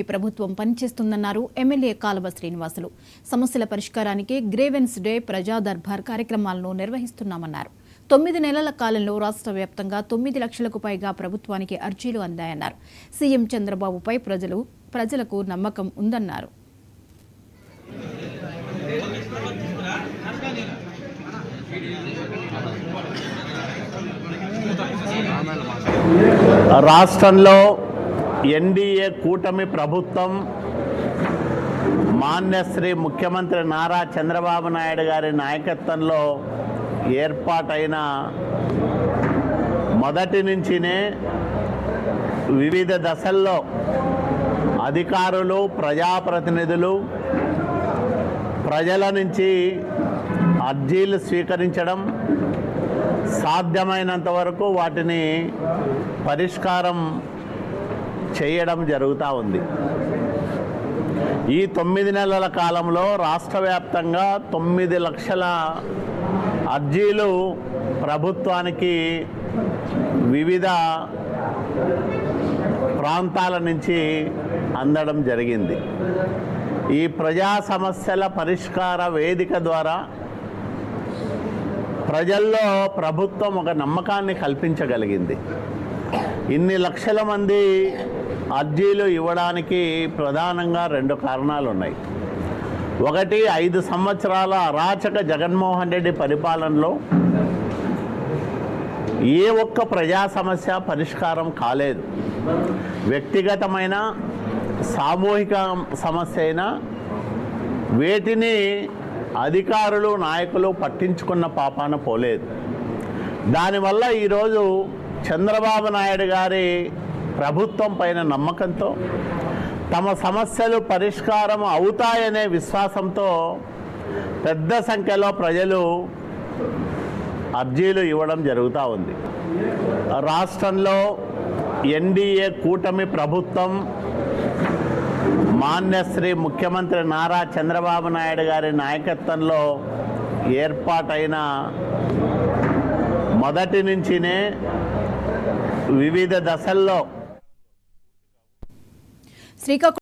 ప్రభుత్వం పనిచేస్తుందన్నారు ఎమ్మెల్యే కాలువ శ్రీనివాసులు. సమస్యల పరిష్కారానికి గ్రేవెన్స్ డే, ప్రజా దర్బార్ కార్యక్రమాలను నిర్వహిస్తున్నామన్నారు. 9 నెలల కాలంలో రాష్ట్ర వ్యాప్తంగా 9 లక్షలకు పైగా ప్రభుత్వానికి అర్జీలు అందాయన్నారు. సీఎం చంద్రబాబుపై ప్రజలకు నమ్మకం ఉందన్నారు. రాష్ట్రంలో ఎన్డీఏ కూటమి ప్రభుత్వం మాన్యశ్రీ ముఖ్యమంత్రి నారా చంద్రబాబు నాయుడు గారి నాయకత్వంలో ఏర్పాటైన మొదటి నుంచినే వివిధ దశల్లో అధికారులు, ప్రజాప్రతినిధులు ప్రజల నుంచి అర్జీలు స్వీకరించడం, సాధ్యమైనంత వరకు వాటిని పరిష్కారం చేయడం జరుగుతూ ఉంది. ఈ 9 నెలల కాలంలో రాష్ట్ర వ్యాప్తంగా 9 లక్షల అర్జీలు ప్రభుత్వానికి వివిధ ప్రాంతాల నుంచి అందడం జరిగింది. ఈ ప్రజా సమస్యల పరిష్కార వేదిక ద్వారా ప్రజల్లో ప్రభుత్వం ఒక నమ్మకాన్ని కల్పించగలిగింది. ఇన్ని లక్షల మంది అర్జీలు ఇవ్వడానికి ప్రధానంగా 2 కారణాలు ఉన్నాయి. ఒకటి, 5 సంవత్సరాల అరాచక జగన్మోహన్ రెడ్డి పరిపాలనలో ఏ ఒక్క ప్రజా సమస్య పరిష్కారం కాలేదు. వ్యక్తిగతమైన, సామూహిక సమస్య అయినా వేటిని అధికారులు, నాయకులు పట్టించుకున్న పాపాన పోలేదు. దానివల్ల ఈరోజు చంద్రబాబు నాయుడు గారి ప్రభుత్వం పైన నమ్మకంతో, తమ సమస్యలు పరిష్కారం అవుతాయనే విశ్వాసంతో పెద్ద సంఖ్యలో ప్రజలు అర్జీలు ఇవ్వడం జరుగుతూ ఉంది. రాష్ట్రంలో ఎన్డీఏ కూటమి ప్రభుత్వం మాన్యశ్రీ ముఖ్యమంత్రి నారా చంద్రబాబు నాయుడు గారి నాయకత్వంలో ఏర్పాటైన మొదటి నుంచినే వివిధ దశల్లో